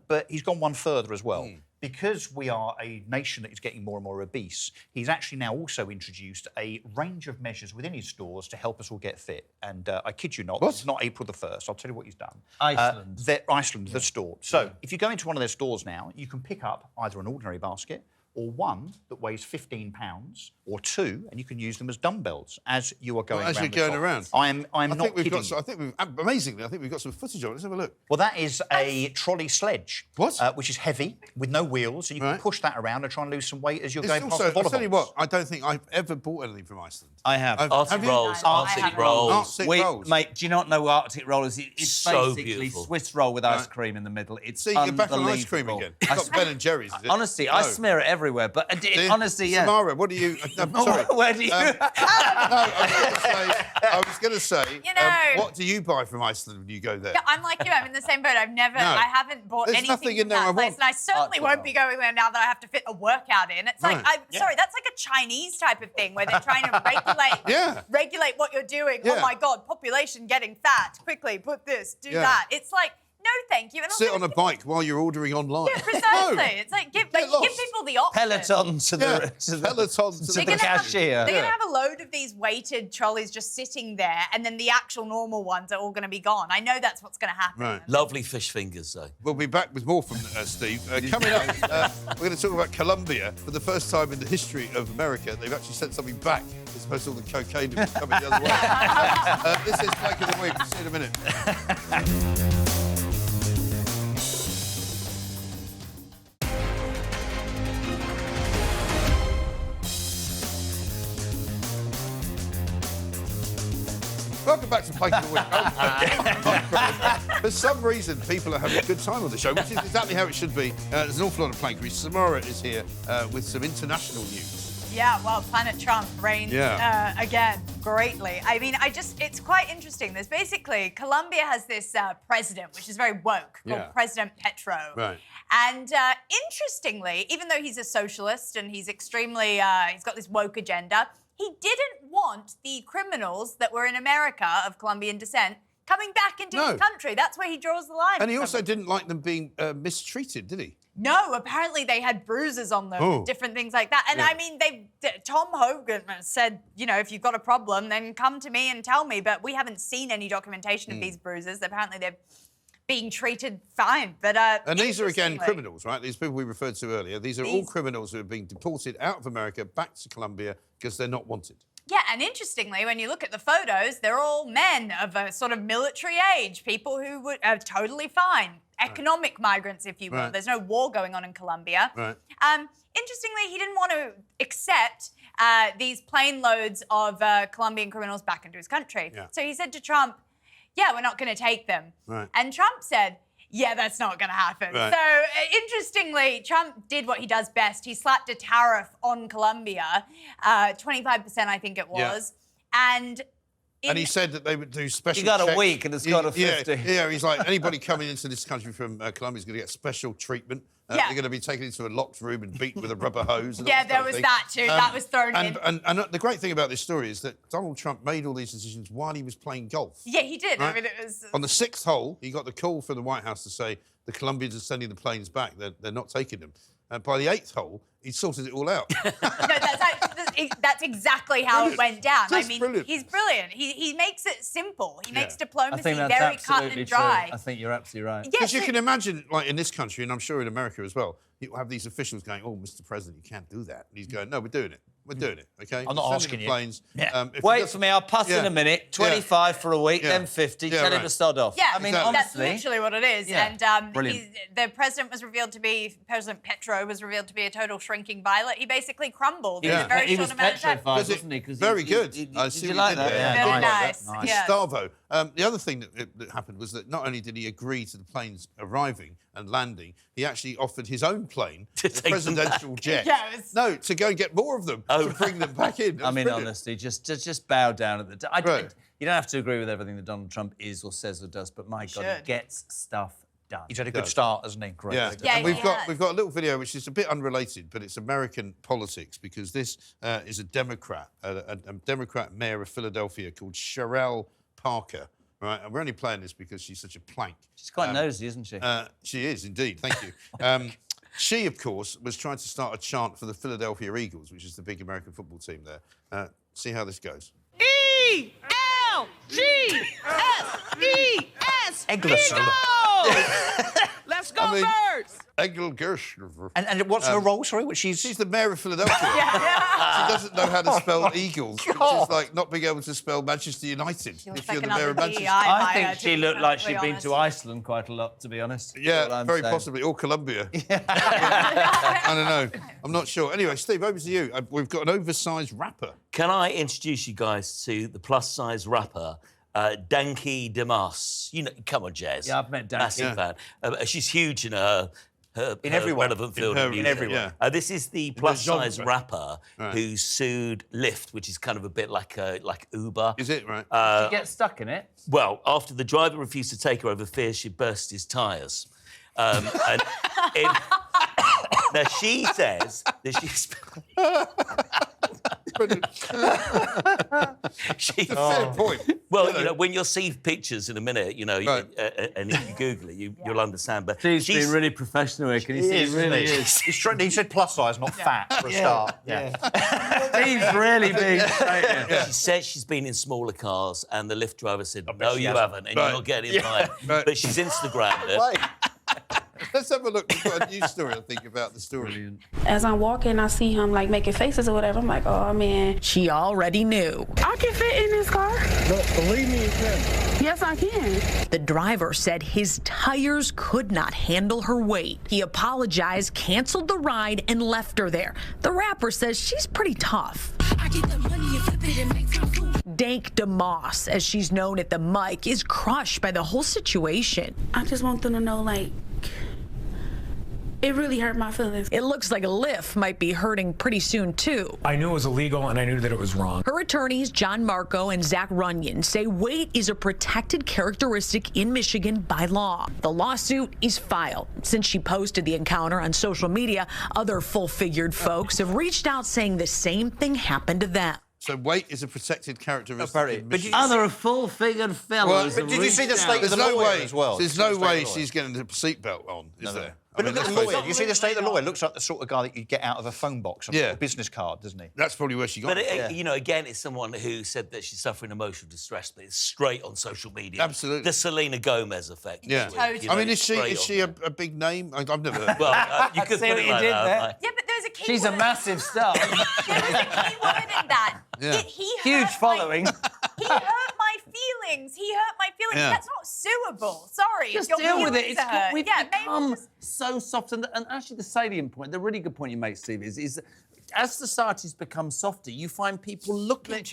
But he's gone one further as well. Because we are a nation that is getting more and more obese, he's actually now also introduced a range of measures within his stores to help us all get fit. And I kid you not, it's not April the 1st. I'll tell you what he's done. Iceland. Iceland, the store. So if you go into one of their stores now, you can pick up either an ordinary basket or one that weighs 15 pounds, or two, and you can use them as dumbbells as you are going as around. you're going around. I'm not kidding. Amazingly, I think we've got some footage of it. Let's have a look. Well, that is a trolley sledge. What? Which is heavy, with no wheels, and you can push that around and try and lose some weight as you're going past the I'll volleyball. tell you what, I don't think I've ever bought anything from Iceland. I have. Arctic rolls. Arctic rolls. Mate, do you not know what Arctic roll is? It's So basically beautiful. Swiss roll with ice cream in the middle. It's See, you're back on ice cream unbelievable. again. You've got Ben and Jerry's, is it? Honestly, I smear it everywhere, but honestly, yeah. Samara, what do you... I'm sorry. Where do you... I was going to say, You know- what do you buy from Iceland when you go there? Yeah, I'm like you. I'm in the same boat. I haven't bought There's anything nothing in from there that I place, want. and I certainly won't be going there now that I have to fit a workout in. It's like, Right. sorry, that's like a Chinese type of thing where they're trying to regulate what you're doing. Yeah. Oh my God, population getting fat. Quickly, put this, do that. It's like, no, thank you. And Sit on a bike while you're ordering online. Yeah, precisely. No. It's like give people the option. Peloton to the cashier. They're going to have a load of these weighted trolleys just sitting there, and then the actual normal ones are all going to be gone. I know that's what's going to happen. Right. Lovely fish fingers, though. We'll be back with more from Steve. Coming up, we're going to talk about Colombia. For the first time in the history of America, they've actually sent something back as opposed to all the cocaine that was coming the other way. This is Plank of the Week. We'll see you in a minute. Welcome back to Plank of the Week. For some reason, people are having a good time on the show, which is exactly how it should be. There's an awful lot of plankery. Samara is here with some international news. Yeah, well, Planet Trump reigns again greatly. I mean, it's quite interesting. There's basically, Colombia has this president, which is very woke, called President Petro. Right. And interestingly, even though he's a socialist and he's extremely, he's got this woke agenda, he didn't want the criminals that were in America of Colombian descent coming back into his country. That's where he draws the line. And he also didn't like them being mistreated, did he? No, apparently they had bruises on them, different things like that. And I mean, Tom Hogan said, you know, if you've got a problem, then come to me and tell me. But we haven't seen any documentation of these bruises. Apparently they're being treated fine. But and these are, again, criminals, right? These people we referred to earlier. These are all criminals who are being deported out of America back to Colombia because they're not wanted. Yeah, and interestingly, when you look at the photos, they're all men of a sort of military age, people who are totally fine. Economic migrants, if you will. There's no war going on in Colombia. Right. Interestingly, he didn't want to accept these plane loads of Colombian criminals back into his country. Yeah. So he said to Trump, yeah, we're not going to take them. Right. And Trump said, yeah, that's not going to happen. Right. So, interestingly, Trump did what he does best. He slapped a tariff on Colombia, 25%, I think it was. Yeah. And he said that they would do special You got checks. a week and it's got a 50. Yeah, he's like, anybody coming into this country from Colombia is going to get special treatment. They're going to be taken into a locked room and beaten with a rubber hose. And yeah, there was that too. That was thrown in. And the great thing about this story is that Donald Trump made all these decisions while he was playing golf. Yeah, he did. Right? I mean, it was... On the 6th hole, he got the call from the White House to say the Colombians are sending the planes back. They're not taking them. And by the 8th hole, he sorted it all out. That's exactly how it went down. Just I mean, brilliant. he's brilliant. He makes it simple. He makes I diplomacy think that's very cut absolutely and dry. true. I think you're absolutely right. Because you can imagine, like in this country, and I'm sure in America as well, you have these officials going, "Oh, Mr. President, you can't do that." And he's going, "No, we're doing it. We're doing it. Okay. I'm not We're asking sending the you." planes. Yeah. If Wait he for me, I'll pass in a minute. 25 for a week, then 50. Tell him to start off. Yeah, I mean, exactly. that's honestly. literally what it is. Yeah. And Brilliant. the president was revealed to be, President Petro was revealed to be a total shrinking violet. He basically crumbled in a very he short was amount of time. petrified, wasn't he? 'Cause Very good. I see did you what like did that? there. Very Yeah. nice. Yeah. Gustavo. The other thing that happened was that not only did he agree to the planes arriving and landing, he actually offered his own plane, the take them presidential jet. Yeah, it was- No, to go and get more of them, to bring them back in. That I was mean, brilliant. honestly, just bow down at the... Right. You don't have to agree with everything that Donald Trump is or says or does, but my God, should. he gets stuff done. He's had a good start, hasn't he? Great. Yeah, Yeah, and we've he got has. we've got a little video which is a bit unrelated, but it's American politics because this is a Democrat, a Democrat mayor of Philadelphia called Sherelle Parker, right? And we're only playing this because she's such a plank. She's quite nosy, isn't she? She is indeed. Thank you. She, of course, was trying to start a chant for the Philadelphia Eagles, which is the big American football team there. See how this goes. ELGSES. English. Let's go, Birds! Engel Gershner. And what's her role, sorry? She's the mayor of Philadelphia. She doesn't know how to spell Eagles, which is like not being able to spell Manchester United if you're the mayor of Manchester. I think she looked like she'd been to Iceland quite a lot, to be honest. Yeah, very possibly. Or Colombia. I don't know. I'm not sure. Anyway, Steve, over to you. We've got an oversized rapper. Can I introduce you guys to the plus-size rapper, Dank Demoss? You know, come on, Jez. Yeah, I've met Dank. Massive fan. She's huge in her relevant field of music. everywhere. This is the plus-size rapper who sued Lyft, which is kind of a bit like Uber. Is it, right? Did she get stuck in it? Well, after the driver refused to take her over fear she burst his tyres. Now, she says that she's... fair point. Well, you know, when you'll see pictures in a minute, you know, and if you Google it, you'll understand. But Steve's been really professional here. Can you see? He really is. He said plus size, not fat, for a start. Steve's really being straight here. She says she's been in smaller cars, and the Lyft driver said, no, you haven't, and you're getting mine. But she's Instagrammed it. Let's have a look. We've got a news story, I think, about the story. Brilliant. As I'm walking, I see him, like, making faces or whatever. I'm like, oh, man. She already knew. I can fit in this car. Look, believe me, you can. Yes, I can. The driver said his tires could not handle her weight. He apologized, canceled the ride, and left her there. The rapper says she's pretty tough. I get the money and flip it and make some food. Dank Demoss, as she's known at the mic, is crushed by the whole situation. I just want them to know, like, it really hurt my feelings. It looks like Lyft might be hurting pretty soon, too. I knew it was illegal, and I knew that it was wrong. Her attorneys, John Marco and Zach Runyon, say weight is a protected characteristic in Michigan by law. The lawsuit is filed. Since she posted the encounter on social media, other full-figured folks have reached out saying the same thing happened to them. So weight is a protected characteristic. Other full-figured fellows. But did you see the state of the lawyer as well? There's no way she's getting the seatbelt on, is there? But look at the lawyer. You see the state of the lawyer? Looks like the sort of guy that you'd get out of a phone box or a business card, doesn't he? That's probably where she got it. But, you know, again, it's someone who said that she's suffering emotional distress, but it's straight on social media. Absolutely. The Selena Gomez effect. Yeah. Totally. You know, I mean, is she a big name? I've never heard of her. Well, you could put it like that. Yeah, but there's a key She's word. a massive star. There's a key word in that. Yeah. Huge following. He hurt my feelings. He hurt my feelings. Yeah. That's not suable. Sorry. Just Your deal with it. feelings It's are hurt. we've Yeah, become so soft. And actually, the salient point, the really good point you make, Steve, is as society's become softer, you find people looking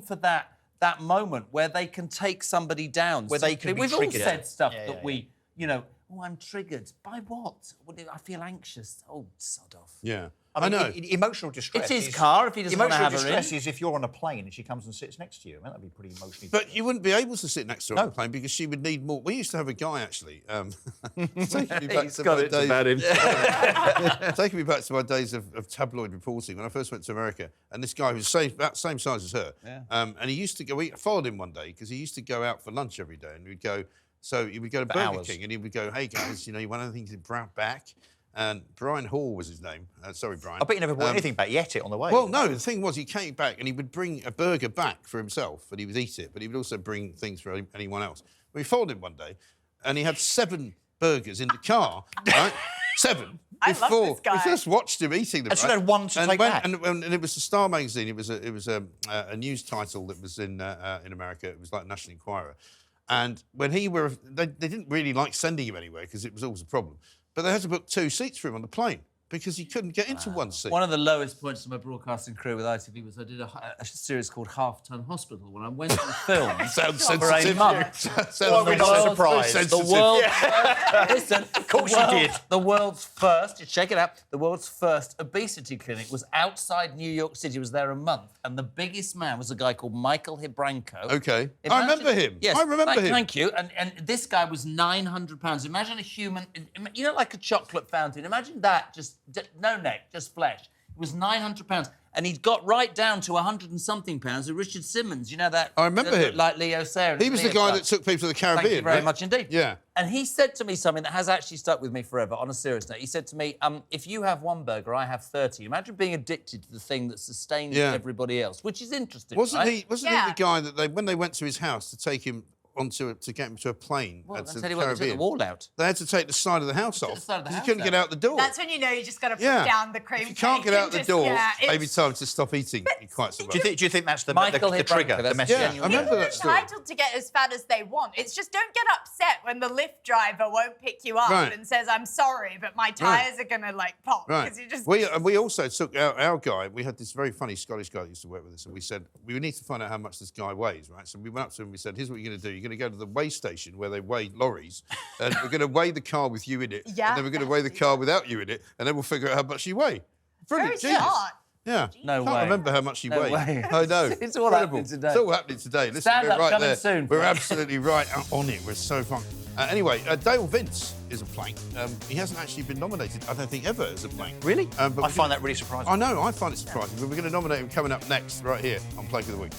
for that moment where they can take somebody down. Where they can be We've all triggered. said stuff that we, you know, oh, I'm triggered. By what? I feel anxious. Oh, sod off. Yeah. I know. Emotional distress. It's his car if he doesn't want to have her in. Emotional distress is if you're on a plane and she comes and sits next to you. I mean, that'd be pretty emotionally. But you wouldn't be able to sit next to her on the plane because she would need more. We used to have a guy, actually. Taking me back to my days. about him. Taking me back to my days of tabloid reporting when I first went to America. And this guy was about the same size as her. Yeah. And he used to go, we followed him one day because he used to go out for lunch every day. And we'd go, so he would go to Burger King and he would go, hey guys, you know, you want anything to bring back? And Brian Hall was his name. Sorry, Brian. I bet you never brought anything back. You ate it on the way. Well, no, the thing was he came back and he would bring a burger back for himself and he would eat it, but he would also bring things for anyone else. We followed him one day and he had 7 burgers in the car, right? 7. I love this guy. We first watched him eating them. And so had one to take back. And it was the Star magazine. It was a news title that was in America. It was like National Enquirer. And when they didn't really like sending him anywhere because it was always a problem. But they had to book 2 seats for him on the plane because he couldn't get into one seat. One of the lowest points of my broadcasting career with ITV was I did a series called Half Ton Hospital when I went and filmed Sounds for a sensitive. month. Well, we're not surprised. Listen, of course you did. The world's first, check it out, the world's first obesity clinic was outside New York City. It was there a month. And the biggest man was a guy called Michael Hibranko. Okay. I remember him. Yes, I remember him. Thank you. And this guy was 900 pounds. Imagine a human, you know, like a chocolate fountain. Imagine that, just no neck, just flesh. It was 900 pounds. And he'd got right down to 100 and something pounds with Richard Simmons. You know that? I remember him. Like Leo Sayer. He was the guy that took people to the Caribbean. Thank you very right? much indeed. Yeah. And he said to me something that has actually stuck with me forever, on a serious note. He said to me, if you have 1 burger, I have 30. Imagine being addicted to the thing that sustains everybody else, which is interesting, Wasn't right? he the guy that when they went to his house to take him to get him to a plane Well, to I'll the tell you what, they took the Caribbean. wall out. They had to take the side of the house off. He couldn't get out the door. That's when you know you just got to put Yeah. down the cream If you can't cake get out and the just- door, yeah, maybe it's- time to stop eating quite so much. Do you think that's the Michael trigger, the message? Yeah, I remember that story. entitled to get as fat as they want. It's just don't get upset when the Lyft driver won't pick you up Right. and says, I'm sorry, but my tyres are going to like pop. Right. 'cause you just... We also took our guy, we had this very funny Scottish guy that used to work with us, and we said, we need to find out how much this guy weighs, right? So we went up to him and we said, here's what you're going to do. You're going to go to the weigh station where they weigh lorries, and we're going to weigh the car with you in it, Yeah. and then we're going to weigh the car without you in it, and then we'll figure out how much you weigh. Brilliant, Very genius. smart. Yeah. No Can't way. remember how much you No weigh. way. I know. It's all Incredible. happening today. It's all happening today. Listen, Stand we're up right coming there. soon. We're absolutely right on it. We're so fun. Anyway, Dale Vince is a plank. He hasn't actually been nominated, I don't think, ever as a plank. Really? But I find that really surprising. I know, I find it surprising. But we're going to nominate him coming up next, right here on Plank of the Week.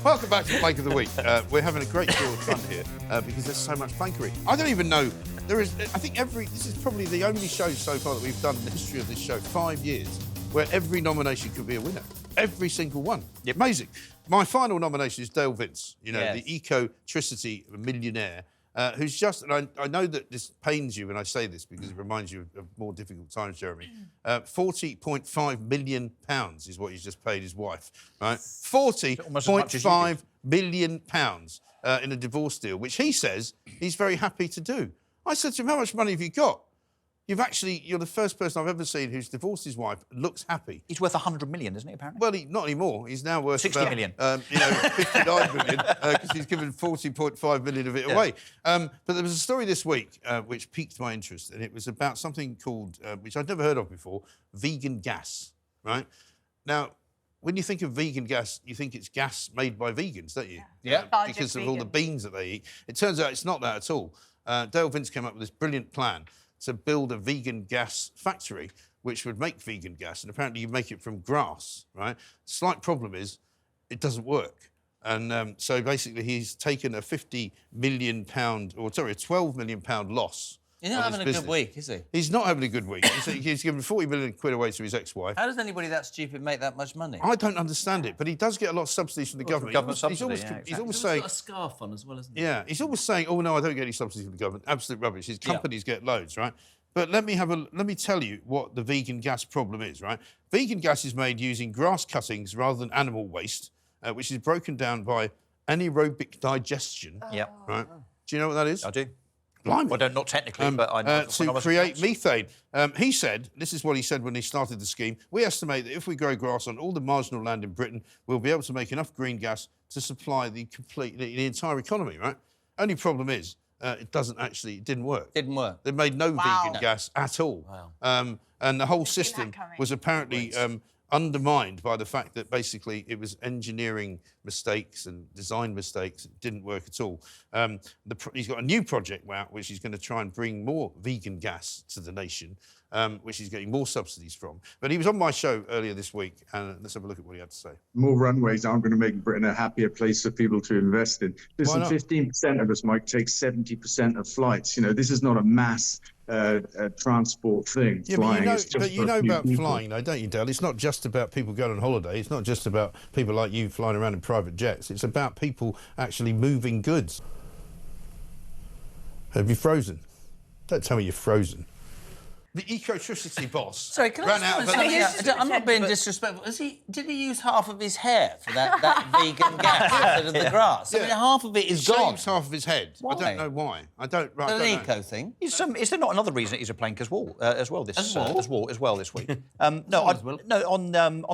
Welcome back to Plank of the Week. We're having a great deal of fun here because there's so much plankery. I don't even know. I think this is probably the only show so far that we've done in the history of this show, 5 years, where every nomination could be a winner. Every single one. Yep. Amazing. My final nomination is Dale Vince, the ecotricity millionaire, who's just, and I know that this pains you when I say this because it reminds you of more difficult times, Jeremy. £40.5 million is what he's just paid his wife, right? £40.5 million in a divorce deal, which he says he's very happy to do. I said to him, how much money have you got? You're the first person I've ever seen who's divorced his wife, looks happy. He's worth 100 million, isn't he, apparently? Well, not anymore. He's now worth 60 million. 59 million, because he's given 40.5 million of it away. But there was a story this week which piqued my interest, and it was about something called, which I'd never heard of before, vegan gas, right? Now, when you think of vegan gas, you think it's gas made by vegans, don't you? Yeah. Because of all the beans that they eat. It turns out it's not that at all. Dale Vince came up with this brilliant plan to build a vegan gas factory which would make vegan gas, and apparently you make it from grass, right? Slight problem is it doesn't work. And so basically he's taken a £50 million, a £12 million loss. He's not having a good week, is he? He's not having a good week. He's given 40 million quid away to his ex-wife. How does anybody that stupid make that much money? I don't understand it, but he does get a lot of subsidies from the government. He's always saying... got a scarf on as well, isn't he? Yeah, he's always saying, oh, no, I don't get any subsidies from the government. Absolute rubbish. His companies get loads, right? But let me tell you what the vegan gas problem is, right? Vegan gas is made using grass cuttings rather than animal waste, which is broken down by anaerobic digestion. Yep. Right? Do you know what that is? I do. Blimey. Well, not technically, but I know. To create methane. He said, this is what he said when he started the scheme, we estimate that if we grow grass on all the marginal land in Britain, we'll be able to make enough green gas to supply the entire economy, right? Only problem is, it didn't work. Didn't work. They made no vegan gas at all. Wow. And the whole system was apparently undermined by the fact that basically it was engineering mistakes and design mistakes. It didn't work at all. He's got a new project out which he's going to try and bring more vegan gas to the nation, which he's getting more subsidies from. But he was on my show earlier this week, and let's have a look at what he had to say. More runways aren't going to make Britain a happier place for people to invest in. Listen, 15% of us might take 70% of flights. This is not a mass transport thing. Yeah, but you know about flying, though, don't you, Dale? It's not just about people going on holiday. It's not just about people like you flying around in private jets. It's about people actually moving goods. Have you frozen? Don't tell me you're frozen. The ecotricity boss. Sorry, can I just I'm not being disrespectful. Did he use half of his hair for that vegan gas instead of the grass? I mean, half of it is gone. Shaves half of his head. Why? I don't know why. I don't. Is that an eco thing? Is there not another reason he's a plank as well this week? On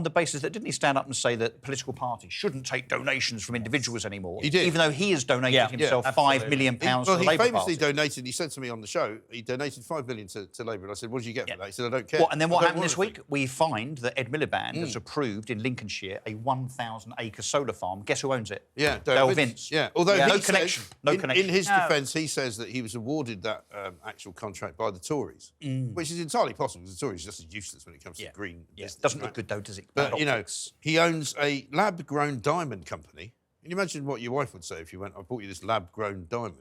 the basis that didn't he stand up and say that political parties shouldn't take donations from individuals anymore? He did, even though he has donated himself £5 million to the Labour Party. Well, he famously donated. He said to me on the show, he donated £5 million to Labour, and I said, "What did you get for that?" He said, "I don't care." Well, and then what happened this week? We find that Ed Miliband has approved in Lincolnshire a 1,000-acre solar farm. Guess who owns it? Yeah, Dale Vince. Yeah, although no he connection. Says, no connection. In his defence, he says that he was awarded that actual contract by the Tories, which is entirely possible because the Tories are just as useless when it comes to green business. Doesn't look good though, does it? But he owns a lab-grown diamond company Can you imagine what your wife would say if you went, I bought you this lab-grown diamond?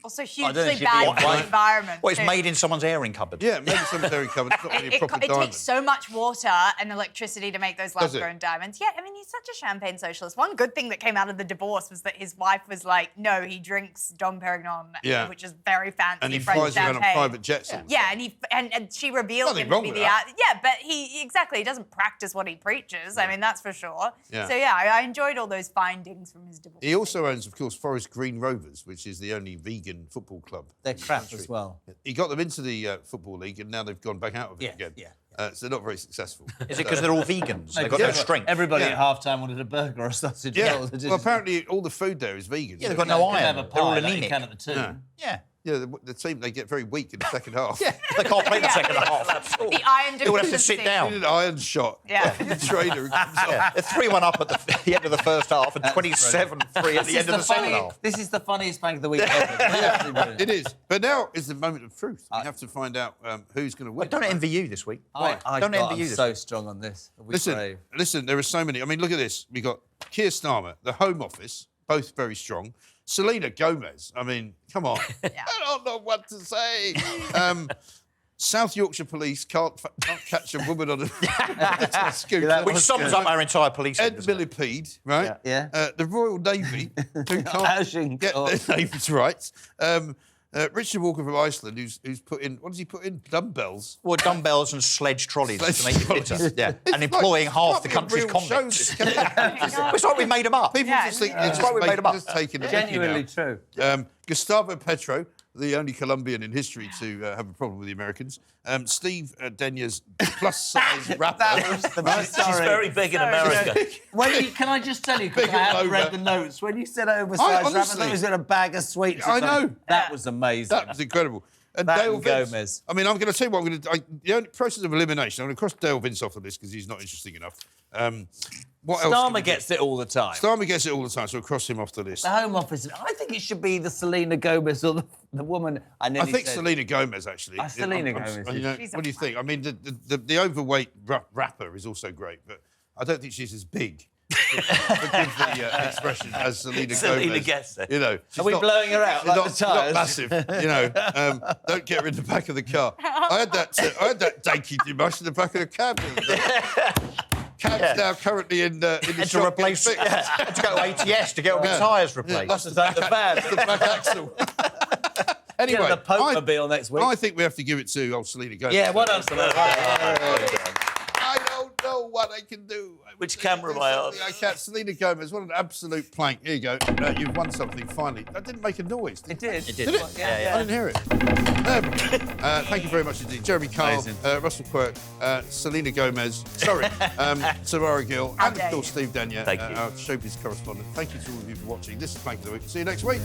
Also I don't know if hugely you'd be bad for the right. environment. Well, it's too. made in someone's airing cupboard. Yeah, maybe someone's airing cupboard. It's not really a proper It diamond. takes so much water and electricity to make those Does it? lab-grown diamonds. Yeah, I mean, he's such a champagne socialist. One good thing that came out of the divorce was that his wife was like, no, he drinks Dom Perignon, Yeah. which is very fancy And he French flies around champagne. on private jets. all the Yeah, time. and she revealed Nothing him to wrong be with the that. yeah, but he doesn't practice what he preaches. I mean, that's for sure. Yeah. So yeah, I enjoyed all those findings from his divorce. He also owns, of course, Forest Green Rovers, which is the only vegan football club. They're crap as well. He got them into the Football League, and now they've gone back out of it Yeah, again. yeah. So they're not very successful. Is it because they're all vegans? They've got no strength. Everybody Yeah. at half-time wanted a burger or a sausage Yeah. roll. Well, apparently all the food there is vegan. Yeah, they've got no Could have iron. a They're all pie like you anemic. can at the two. Yeah. Yeah. Yeah, the team, they get very weak in the second half. Yeah, they can't play the second half. That's all. The iron They all have to sit deficiency. down. He did an iron shot. Yeah. The trainer who comes on. Yeah. They're 3-1 up at the end of the first half and 27-3 at the end of the second half. This is the funniest bank of the week ever. Absolutely brilliant. It is. But now is the moment of truth. We have to find out who's going to win. I don't envy you this week. I don't envy you I'm this so week. strong on this. Are we Listen, brave? listen, there are so many. I mean, look at this. We've got Keir Starmer, the Home Office, both very strong. Selena Gomez, I mean, come on. I don't know what to say. South Yorkshire Police can't catch a woman on a scooter. Which sums up our entire policing. Ed Miliband, right? Yeah. The Royal Navy, who can't Ashing get God. their names right. Richard Walker from Iceland, who's put in, what does he put in? Dumbbells. Well, dumbbells and sledge trolleys to make Sledge it fitter. trolleys. Yeah. It's And employing like- half it's the not country's a real show, convicts. this, can it? It's like we made them up. People just think it's like we made them up. just taking the mickey Genuinely now. true. Gustavo Petro, the only Colombian in history to have a problem with the Americans. Steve Denya's plus-size rapper. She's very big in America. Can I just tell you, because Big I haven't and read low, the notes, when you said oversized I rabbit, honestly- that was in a bag of sweets. or I something. know. That was amazing. That was incredible. And That Dale and Vince. Gomez. I mean, I'm going to tell you what I'm going to do. The only process of elimination, I'm going to cross Dale Vince off the list because he's not interesting enough. What else? can we Starmer do? gets it all the time. Starmer gets it all the time, so we'll cross him off the list. The Home Office. I think it should be the Selena Gomez or the woman. I think Selena Gomez, actually. Selena Gomez. You know, what do you think? I mean, the overweight rapper is also great, but I don't think she's as big. Forgive the expression as Selena Gomez. gets it. You know, she's Are we blowing her out she's like not, the she's not tyres? massive. You know, don't get her in the back of the car. I had that Dank Demoss in the back of the cab. Cab's now currently in the And shop to replace, getting fixed. had to go to ATS to get all the tyres replaced. That's the back axle. Anyway, Get the Pope-mobile next week. I think we have to give it to old Selena Gomez. Yeah, what else? I don't know what I can do. Which camera am I on? I can't. Selena Gomez, what an absolute plank. Here you go. You've won something finally. That didn't make a noise. It did. Did it? Yeah. I didn't hear it. Thank you very much indeed. Jeremy Kyle, Russell Quirk, Selena Gomez, Samara Gill, and of course Steve Denya, Thank you. our showbiz correspondent. Thank you to all of you for watching. This is Plank of the Week. See you next week.